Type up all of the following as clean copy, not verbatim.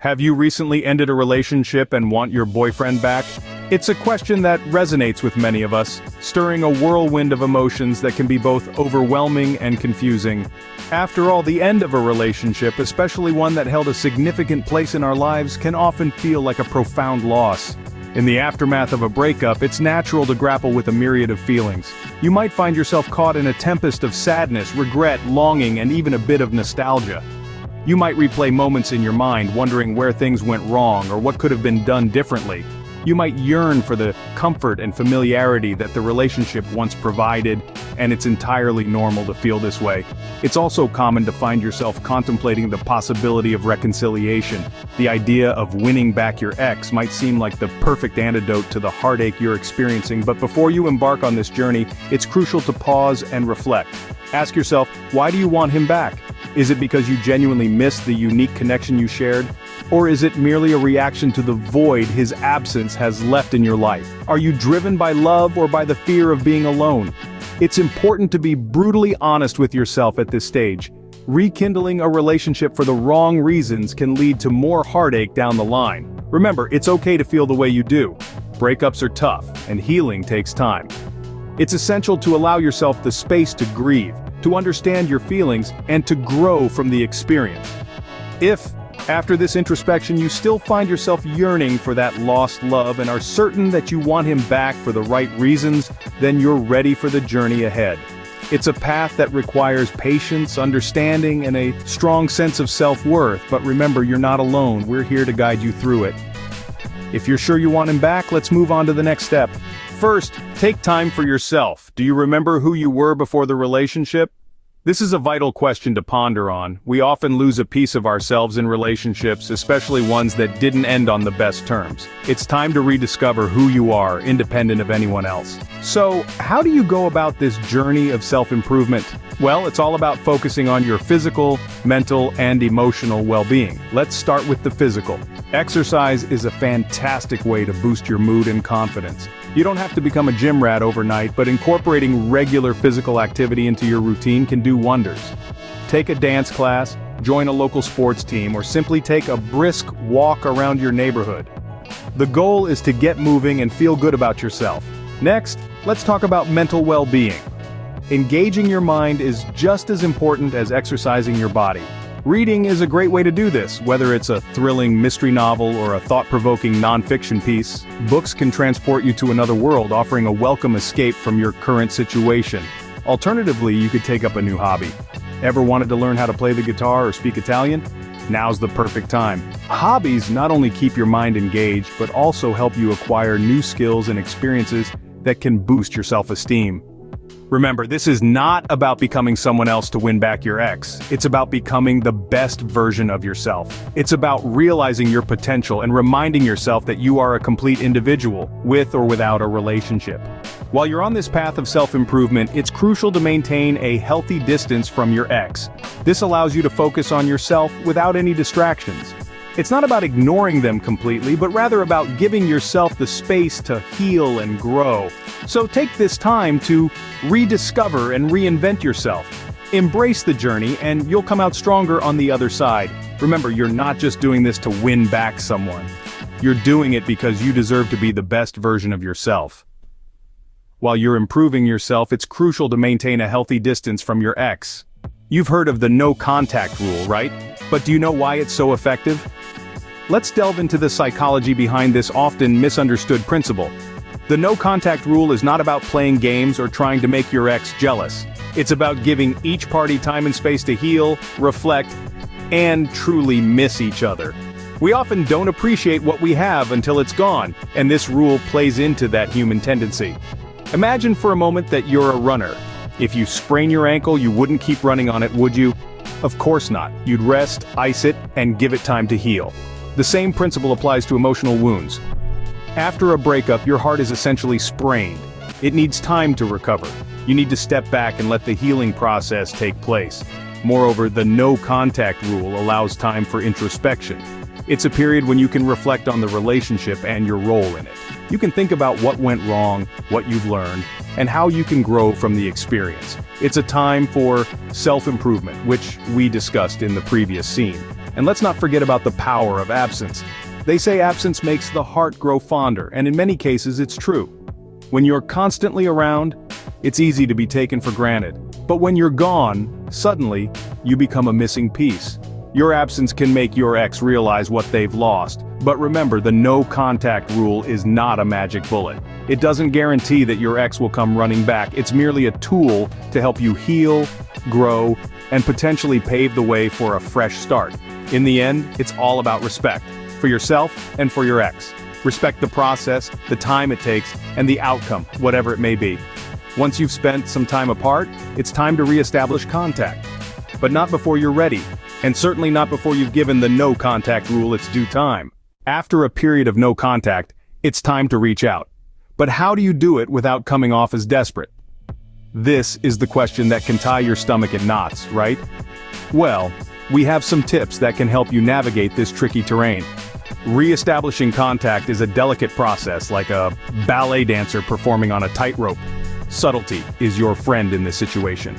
Have you recently ended a relationship and want your boyfriend back? It's a question that resonates with many of us, stirring a whirlwind of emotions that can be both overwhelming and confusing. After all, the end of a relationship, especially one that held a significant place in our lives, can often feel like a profound loss. In the aftermath of a breakup, it's natural to grapple with a myriad of feelings. You might find yourself caught in a tempest of sadness, regret, longing, and even a bit of nostalgia. You might replay moments in your mind, wondering where things went wrong or what could have been done differently. You might yearn for the comfort and familiarity that the relationship once provided, and it's entirely normal to feel this way. It's also common to find yourself contemplating the possibility of reconciliation. The idea of winning back your ex might seem like the perfect antidote to the heartache you're experiencing, but before you embark on this journey, it's crucial to pause and reflect. Ask yourself, why do you want him back? Is it because you genuinely miss the unique connection you shared? Or is it merely a reaction to the void his absence has left in your life? Are you driven by love or by the fear of being alone? It's important to be brutally honest with yourself at this stage. Rekindling a relationship for the wrong reasons can lead to more heartache down the line. Remember, it's okay to feel the way you do. Breakups are tough, and healing takes time. It's essential to allow yourself the space to grieve, to understand your feelings, and to grow from the experience. If, after this introspection, you still find yourself yearning for that lost love and are certain that you want him back for the right reasons, then you're ready for the journey ahead. It's a path that requires patience, understanding, and a strong sense of self-worth, but remember, you're not alone. We're here to guide you through it. If you're sure you want him back, let's move on to the next step. First, take time for yourself. Do you remember who you were before the relationship? This is a vital question to ponder on. We often lose a piece of ourselves in relationships, especially ones that didn't end on the best terms. It's time to rediscover who you are, independent of anyone else. So, how do you go about this journey of self-improvement? Well, it's all about focusing on your physical, mental, and emotional well-being. Let's start with the physical. Exercise is a fantastic way to boost your mood and confidence. You don't have to become a gym rat overnight, but incorporating regular physical activity into your routine can do wonders. Take a dance class, join a local sports team, or simply take a brisk walk around your neighborhood. The goal is to get moving and feel good about yourself. Next, let's talk about mental well-being. Engaging your mind is just as important as exercising your body. Reading is a great way to do this, whether it's a thrilling mystery novel or a thought-provoking nonfiction piece. Books can transport you to another world, offering a welcome escape from your current situation. Alternatively, you could take up a new hobby. Ever wanted to learn how to play the guitar or speak Italian? Now's the perfect time. Hobbies not only keep your mind engaged, but also help you acquire new skills and experiences that can boost your self-esteem. Remember, this is not about becoming someone else to win back your ex. It's about becoming the best version of yourself. It's about realizing your potential and reminding yourself that you are a complete individual, with or without a relationship. While you're on this path of self-improvement, it's crucial to maintain a healthy distance from your ex. This allows you to focus on yourself without any distractions. It's not about ignoring them completely, but rather about giving yourself the space to heal and grow. So take this time to rediscover and reinvent yourself. Embrace the journey, and you'll come out stronger on the other side. Remember, you're not just doing this to win back someone. You're doing it because you deserve to be the best version of yourself. While you're improving yourself, it's crucial to maintain a healthy distance from your ex. You've heard of the no contact rule, right? But do you know why it's so effective? Let's delve into the psychology behind this often misunderstood principle. The no contact rule is not about playing games or trying to make your ex jealous. It's about giving each party time and space to heal, reflect, and truly miss each other. We often don't appreciate what we have until it's gone, and this rule plays into that human tendency. Imagine for a moment that you're a runner. If you sprain your ankle, you wouldn't keep running on it, would you? Of course not. You'd rest, ice it, and give it time to heal. The same principle applies to emotional wounds. After a breakup, your heart is essentially sprained. It needs time to recover. You need to step back and let the healing process take place. Moreover, the no contact rule allows time for introspection. It's a period when you can reflect on the relationship and your role in it. You can think about what went wrong, what you've learned, and how you can grow from the experience. It's a time for self-improvement, which we discussed in the previous scene. And let's not forget about the power of absence. They say absence makes the heart grow fonder, and in many cases it's true. When you're constantly around, it's easy to be taken for granted. But when you're gone, suddenly, you become a missing piece. Your absence can make your ex realize what they've lost. But remember, the no contact rule is not a magic bullet. It doesn't guarantee that your ex will come running back. It's merely a tool to help you heal, grow, and potentially pave the way for a fresh start. In the end, it's all about respect. For yourself and for your ex. Respect the process, the time it takes, and the outcome, whatever it may be. Once you've spent some time apart, it's time to re-establish contact. But not before you're ready, and certainly not before you've given the no contact rule its due time. After a period of no contact, it's time to reach out. But how do you do it without coming off as desperate? This is the question that can tie your stomach in knots, right? Well, we have some tips that can help you navigate this tricky terrain. Re-establishing contact is a delicate process, like a ballet dancer performing on a tightrope. Subtlety is your friend in this situation.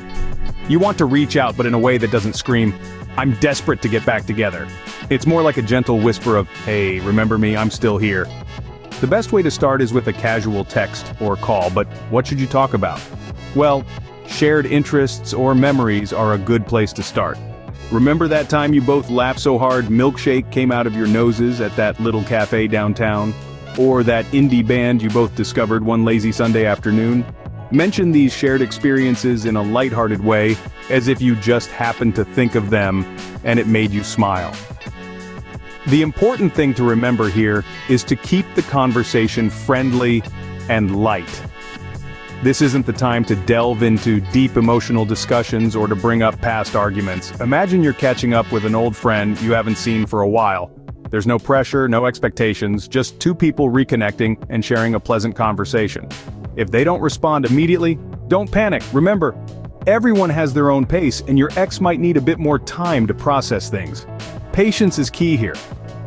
You want to reach out, but in a way that doesn't scream, "I'm desperate to get back together." It's more like a gentle whisper of, "Hey, remember me, I'm still here." The best way to start is with a casual text or call, but what should you talk about? Well, shared interests or memories are a good place to start. Remember that time you both laughed so hard milkshake came out of your noses at that little cafe downtown? Or that indie band you both discovered one lazy Sunday afternoon? Mention these shared experiences in a lighthearted way, as if you just happened to think of them and it made you smile. The important thing to remember here is to keep the conversation friendly and light. This isn't the time to delve into deep emotional discussions or to bring up past arguments. Imagine you're catching up with an old friend you haven't seen for a while. There's no pressure, no expectations, just two people reconnecting and sharing a pleasant conversation. If they don't respond immediately, don't panic. Remember, everyone has their own pace, and your ex might need a bit more time to process things. Patience is key here.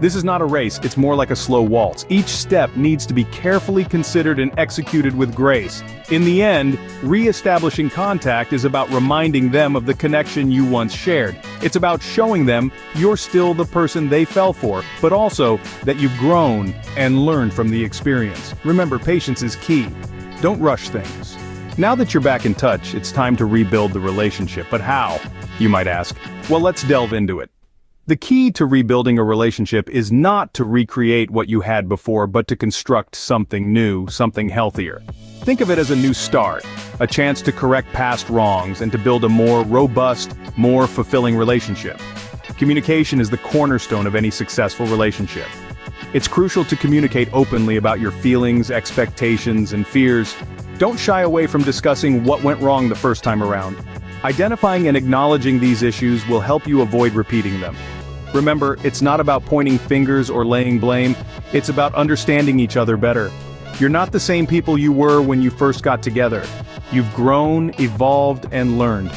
This is not a race, it's more like a slow waltz. Each step needs to be carefully considered and executed with grace. In the end, re-establishing contact is about reminding them of the connection you once shared. It's about showing them you're still the person they fell for, but also that you've grown and learned from the experience. Remember, patience is key. Don't rush things. Now that you're back in touch, it's time to rebuild the relationship. But how, you might ask? Well, let's delve into it. The key to rebuilding a relationship is not to recreate what you had before, but to construct something new, something healthier. Think of it as a new start, a chance to correct past wrongs and to build a more robust, more fulfilling relationship. Communication is the cornerstone of any successful relationship. It's crucial to communicate openly about your feelings, expectations, and fears. Don't shy away from discussing what went wrong the first time around. Identifying and acknowledging these issues will help you avoid repeating them. Remember, it's not about pointing fingers or laying blame, it's about understanding each other better. You're not the same people you were when you first got together. You've grown, evolved, and learned.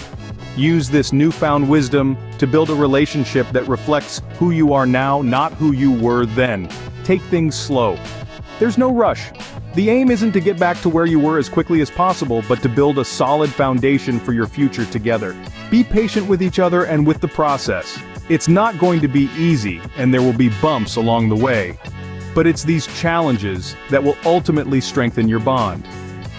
Use this newfound wisdom to build a relationship that reflects who you are now, not who you were then. Take things slow. There's no rush. The aim isn't to get back to where you were as quickly as possible, but to build a solid foundation for your future together. Be patient with each other and with the process. It's not going to be easy, and there will be bumps along the way. But it's these challenges that will ultimately strengthen your bond.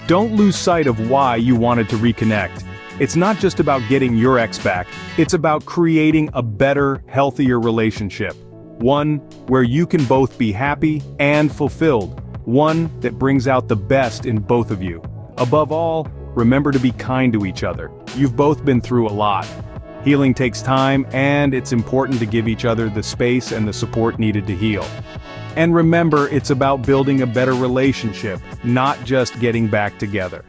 Don't lose sight of why you wanted to reconnect. It's not just about getting your ex back, it's about creating a better, healthier relationship. One where you can both be happy and fulfilled. One that brings out the best in both of you. Above all, remember to be kind to each other. You've both been through a lot. Healing takes time, and it's important to give each other the space and the support needed to heal. And remember, it's about building a better relationship, not just getting back together.